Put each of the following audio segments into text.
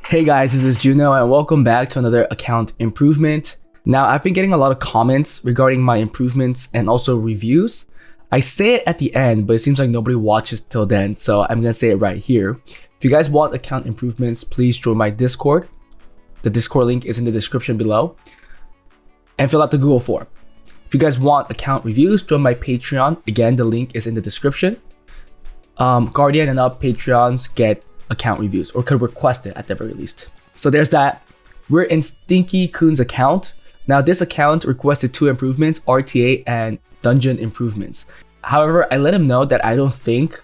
Hey guys, this is Juno and welcome back to another account improvement. Now, I've been getting a lot of comments regarding my improvements and also reviews. I say it at the end, but it seems like nobody watches till then, so I'm gonna say it right here. If you guys want account improvements, please join my Discord. The Discord link is in the description below. And fill out the Google form. If you guys want account reviews, join my Patreon. Again, the link is in the description. Guardian and up Patreons get account reviews, or could request it at the very least. So there's that. We're in Stinky Coon's account. Now this account requested 2 improvements, RTA and dungeon improvements. However, I let him know that I don't think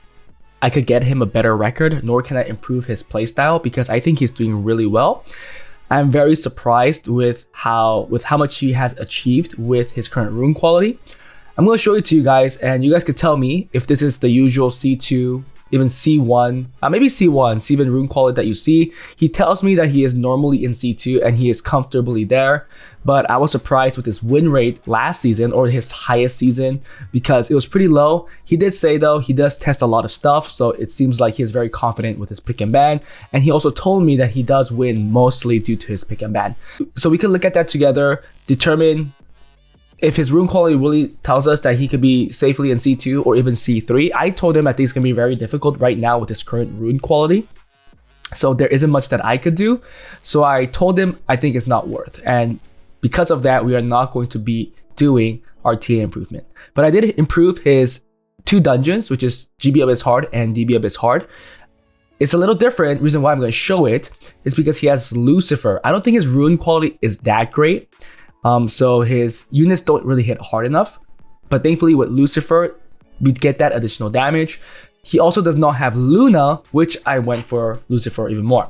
I could get him a better record, nor can I improve his playstyle because I think he's doing really well. I'm very surprised with how much he has achieved with his current rune quality. I'm going to show it to you guys, and you guys could tell me if this is the usual C2, even C1, maybe C1, C1 rune quality that you see. He tells me that he is normally in C2 and he is comfortably there, but I was surprised with his win rate last season, or his highest season, because it was pretty low. He did say though, he does test a lot of stuff, so it seems like he is very confident with his pick and ban, and he also told me that he does win mostly due to his pick and ban. So we can look at that together, determine if his rune quality really tells us that he could be safely in C2 or even C3. I told him I think it's going to be very difficult right now with his current rune quality. So there isn't much that I could do. So I told him I think it's not worth. And because of that, we are not going to be doing RTA improvement. But I did improve his 2 dungeons, which is GB Abyss Hard and DB Abyss Hard. It's a little different. Reason why I'm going to show it is because he has Lucifer. I don't think his rune quality is that great. So his units don't really hit hard enough, but thankfully with Lucifer, we get that additional damage. He also does not have Luna, which I went for Lucifer even more.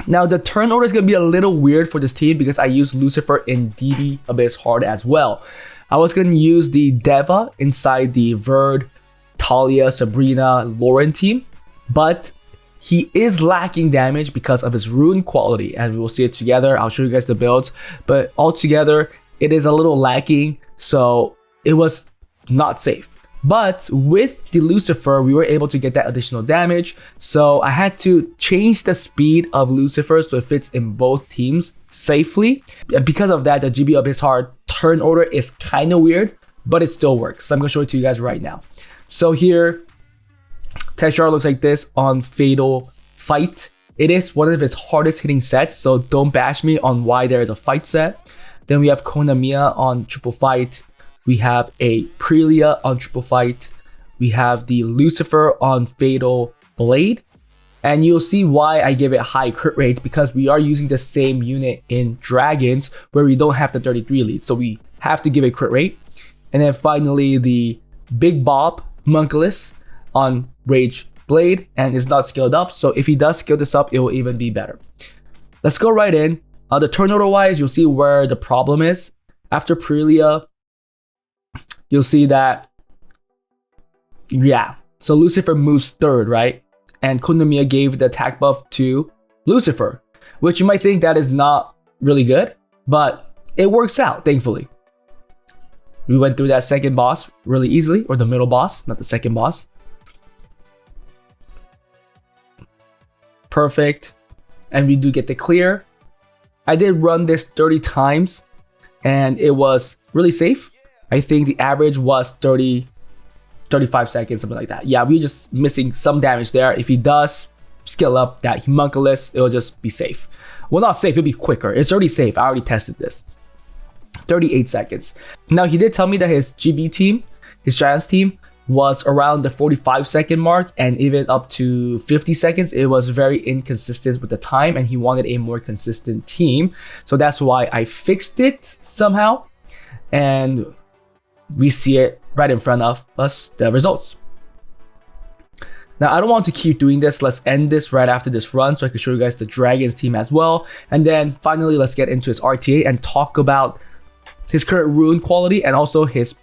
Now the turn order is going to be a little weird for this team because I use Lucifer in DB Abyss Hard as well. I was going to use the Deva inside the Verd, Talia, Sabrina, Lauren team, but he is lacking damage because of his rune quality, and we will see it together. I'll show you guys the builds, but altogether it is a little lacking, so it was not safe. But with the Lucifer, we were able to get that additional damage, so I had to change the speed of Lucifer so it fits in both teams safely. And because of that, the GB Abyss Hard turn order is kind of weird, but it still works. So I'm going to show it to you guys right now. So here, Teshar looks like this on Fatal Fight. It is one of his hardest hitting sets, so don't bash me on why there is a fight set. Then we have Konamiya on Triple Fight. We have a Prelia on Triple Fight. We have the Lucifer on Fatal Blade. And you'll see why I give it high crit rate, because we are using the same unit in Dragons where we don't have the 33 lead, so we have to give it crit rate. And then finally the Big Bob Monkelis on Rage Blade, and is not skilled up, so if he does skill this up, it will even be better. Let's go right in. The turn order wise, you'll see where the problem is. After Prelia, you'll see that, yeah, so Lucifer moves 3rd, right? And Konamiya gave the attack buff to Lucifer, which you might think that is not really good, but it works out, thankfully. We went through that second boss really easily, or the middle boss, not the second boss. Perfect. And we do get the clear. I did run this 30 times and it was really safe. I think the average was 35 seconds, something like that. Yeah, we're just missing some damage there. If he does skill up that Homunculus, it'll just be safe. Well, not safe, it'll be quicker. It's already safe. I already tested this. 38 seconds. Now, he did tell me that his GB team, his Giants team, was around the 45-second mark, and even up to 50 seconds. It was very inconsistent with the time, and he wanted a more consistent team. So that's why I fixed it somehow. And we see it right in front of us, the results. Now, I don't want to keep doing this. Let's end this right after this run so I can show you guys the Dragons team as well. And then finally, let's get into his RTA and talk about his current rune quality and also his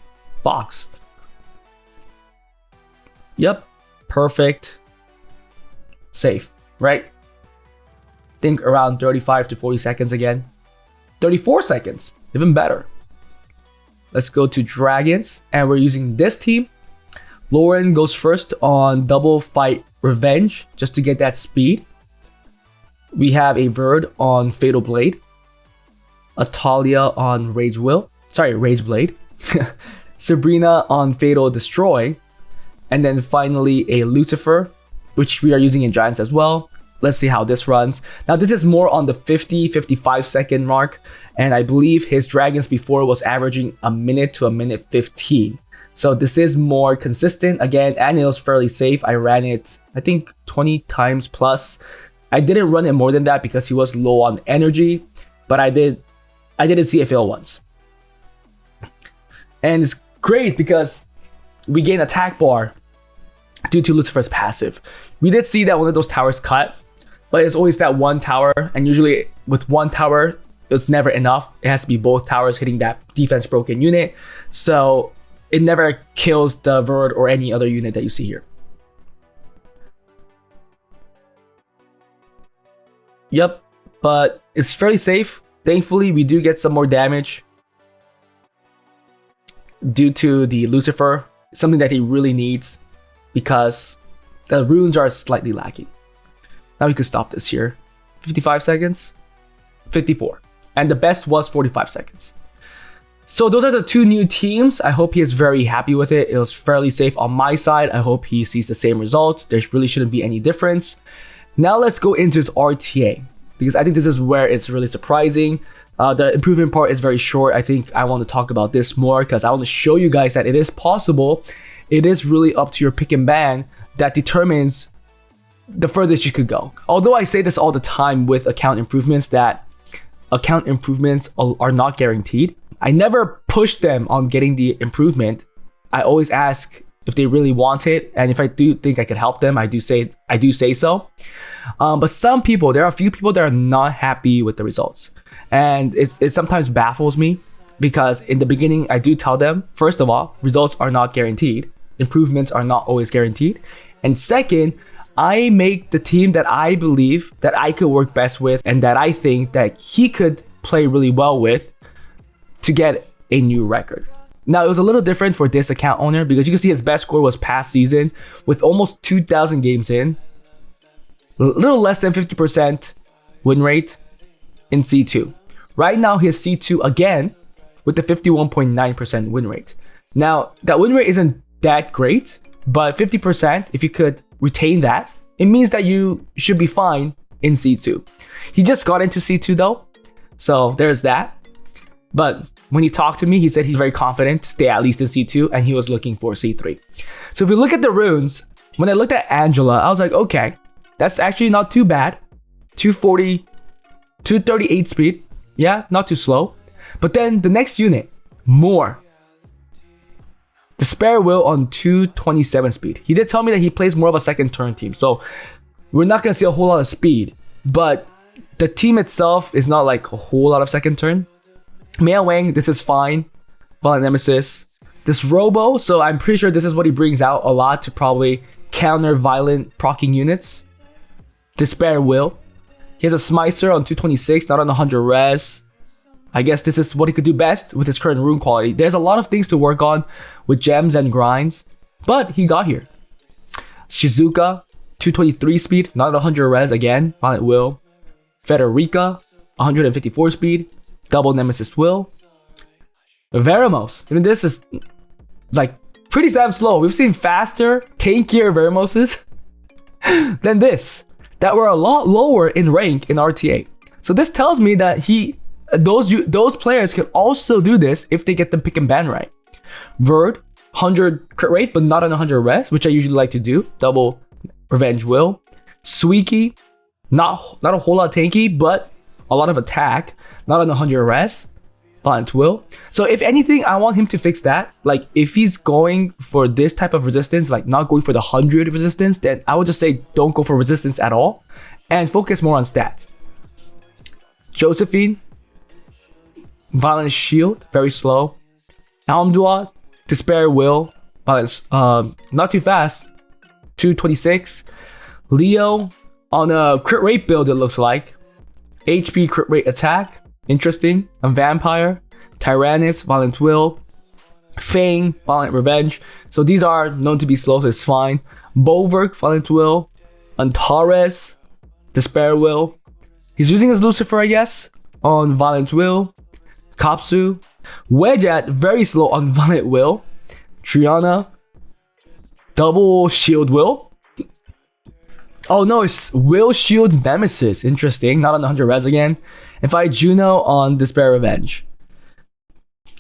box. Yep, perfect, safe, right? Think around 35 to 40 seconds again. 34 seconds, even better. Let's go to Dragons, and we're using this team. Lauren goes first on Double Fight Revenge, just to get that speed. We have a Verd on Fatal Blade, a Talia on Rage Blade, Sabrina on Fatal Destroy, and then finally a Lucifer, which we are using in Giants as well. Let's see how this runs. Now this is more on the 50-55 second mark, and I believe his dragons before was averaging a minute to a minute 15. So this is more consistent again, and it was fairly safe. I ran it, I think 20 times plus. I didn't run it more than that because he was low on energy, but I didn't see it fail once. And it's great because we gain attack bar due to Lucifer's passive. We did see that one of those towers cut, but it's always that one tower, and usually with one tower, it's never enough. It has to be both towers hitting that defense broken unit. So it never kills the Verd or any other unit that you see here. Yep, but it's fairly safe. Thankfully, we do get some more damage due to the Lucifer, something that he really needs because the runes are slightly lacking. Now we could stop this here. 55 seconds, 54. And the best was 45 seconds. So those are the two new teams. I hope he is very happy with it. It was fairly safe on my side. I hope he sees the same results. There really shouldn't be any difference. Now let's go into his RTA, because I think this is where it's really surprising. The improvement part is very short. I think I want to talk about this more because I want to show you guys that it is possible. It is really up to your pick and ban that determines the furthest you could go. Although I say this all the time with account improvements, that account improvements are not guaranteed. I never push them on getting the improvement. I always ask if they really want it, and if I do think I could help them, I do say so. But some people, there are a few people that are not happy with the results, and it sometimes baffles me because in the beginning I do tell them, first of all, results are not guaranteed, improvements are not always guaranteed, and second, I make the team that I believe that I could work best with and that I think that he could play really well with to get a new record. Now, it was a little different for this account owner because you can see his best score was past season with almost 2,000 games in. A little less than 50% win rate in C2. Right now, he has C2 again with the 51.9% win rate. Now, that win rate isn't that great, but 50%, if you could retain that, it means that you should be fine in C2. He just got into C2 though, so there's that. But when he talked to me, he said he's very confident to stay at least in C2 and he was looking for C3. So if you look at the runes, when I looked at Angela, I was like, okay, that's actually not too bad. 240, 238 speed. Yeah, not too slow. But then the next unit, more. Despair Will on 227 speed. He did tell me that he plays more of a second turn team. So we're not going to see a whole lot of speed. But the team itself is not like a whole lot of second turn. Mia Wang, this is fine. Violent Nemesis. This Robo, so I'm pretty sure this is what he brings out a lot to probably counter violent proccing units. Despair Will. He has a Smicer on 226, not on 100 res. I guess this is what he could do best with his current rune quality. There's a lot of things to work on with gems and grinds, but he got here. Shizuka, 223 speed, not at 100 res again. Violent Will. Federica, 154 speed. Double Nemesis Will. Veramos. I mean, this is like pretty damn slow. We've seen faster, tankier Veramoses than this that were a lot lower in rank in RTA. So this tells me that those players can also do this if they get the pick and ban right. Verd, 100 crit rate, but not on 100 res, which I usually like to do. Double Revenge Will. Suiki, not a whole lot tanky, but a lot of attack. Not on 100 res. Violent Will. So if anything, I want him to fix that. Like if he's going for this type of resistance, like not going for the 100 resistance, then I would just say don't go for resistance at all and focus more on stats. Josephine, Violent Shield, very slow. Almdua, Despair Will, Violence, not too fast, 226. Leo, on a crit rate build it looks like. HP crit rate attack, interesting. A Vampire, Tyrannus, Violent Will, Fang, Violent Revenge. So these are known to be slow, so it's fine. Bolverk, Violent Will, Antares, Despair Will, He's using his Lucifer, I guess, on Violent Will. Kapsu. Wedget, very slow on Violent Will. Triana. Double Shield Will. Oh no, it's Will Shield Nemesis. Interesting. Not on 100 res again. And fight Juno on Despair Revenge.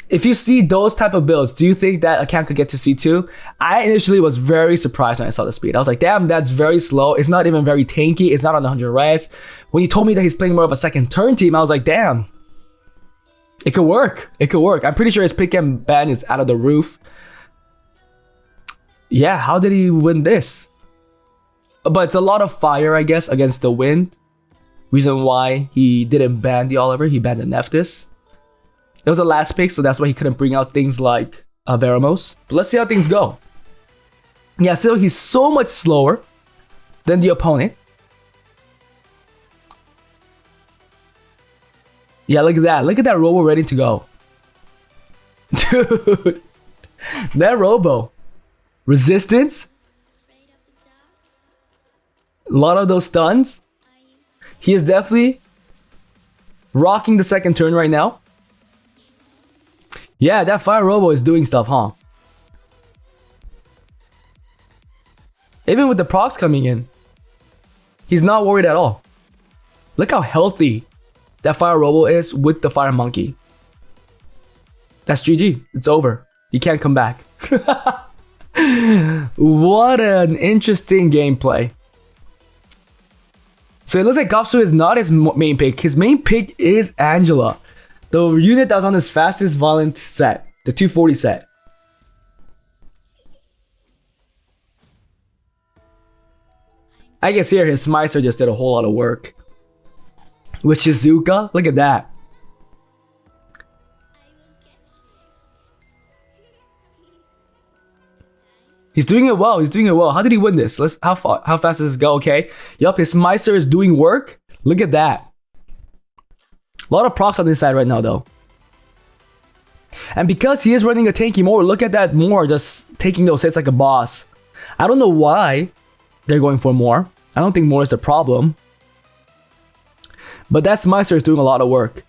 If you see those type of builds, do you think that account could get to C2? I initially was very surprised when I saw the speed. I was like, damn, that's very slow. It's not even very tanky. It's not on 100 res. When you told me that he's playing more of a second turn team, I was like, damn. It could work. It could work. I'm pretty sure his pick and ban is out of the roof. Yeah, how did he win this? But it's a lot of fire, I guess, against the wind. Reason why he didn't ban the Oliver, he banned the Nephthys. It was a last pick, so that's why he couldn't bring out things like Veramos. But let's see how things go. Yeah, still he's so much slower than the opponent. Yeah, look at that. Look at that Robo ready to go. Dude. That Robo. Resistance. A lot of those stuns. He is definitely rocking the second turn right now. Yeah, that Fire Robo is doing stuff, huh? Even with the procs coming in, he's not worried at all. Look how healthy that Fire Robo is with the Fire Monkey. That's GG. It's over. You can't come back. What an interesting gameplay. So it looks like Gopsu is not his main pick. His main pick is Angela, the unit that was on his fastest violent set, the 240 set. I guess here his Smiter just did a whole lot of work. With Shizuka, look at that. He's doing it well. He's doing it well. How did he win this? How fast does this go? Okay. Yup, his Meister is doing work. Look at that. A lot of procs on this side right now, though. And because he is running a tanky Moore, look at that Moore just taking those hits like a boss. I don't know why they're going for more. I don't think Moore is the problem. But that Meister is doing a lot of work.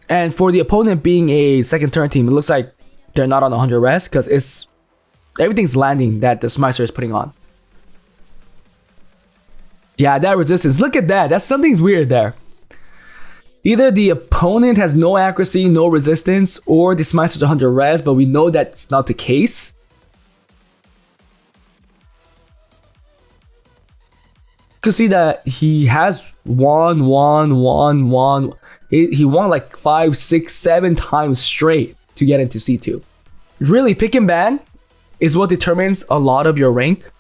And for the opponent being a second turn team, it looks like they're not on 100 res because everything's landing that the Smiter is putting on. Yeah, that resistance. Look at that. Something's weird there. Either the opponent has no accuracy, no resistance, or the Smiter's 100 res, but we know that's not the case. You can see that he has won. He won like 5, 6, 7 times straight to get into C2. Really, pick and ban is what determines a lot of your rank.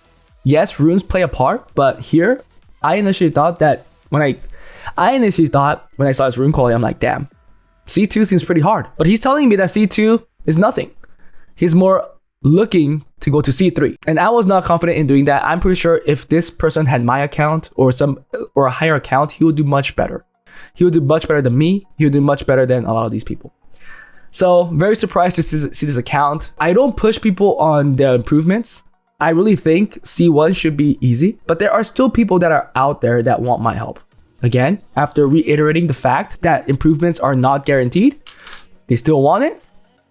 Yes, runes play a part, but here, I initially thought when I saw his rune quality, I'm like, damn, C2 seems pretty hard. But he's telling me that C2 is nothing. He's more looking to go to C3. And I was not confident in doing that. I'm pretty sure if this person had my account or a higher account, he would do much better. He would do much better than me. He would do much better than a lot of these people. So very surprised to see this account. I don't push people on their improvements. I really think C1 should be easy, but there are still people that are out there that want my help. Again, after reiterating the fact that improvements are not guaranteed, they still want it,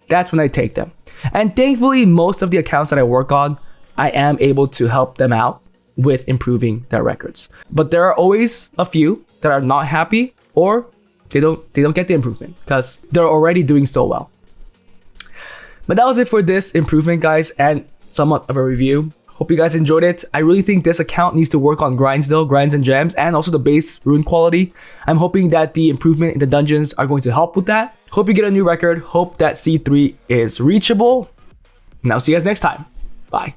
that's when I take them. And thankfully, most of the accounts that I work on, I am able to help them out with improving their records. But there are always a few that are not happy or they don't get the improvement because they're already doing so well. But that was it for this improvement, guys, and somewhat of a review. Hope you guys enjoyed it. I really think this account needs to work on grinds though, grinds and gems, and also the base rune quality. I'm hoping that the improvement in the dungeons are going to help with that. Hope you get a new record. Hope that C3 is reachable. And I'll see you guys next time. Bye.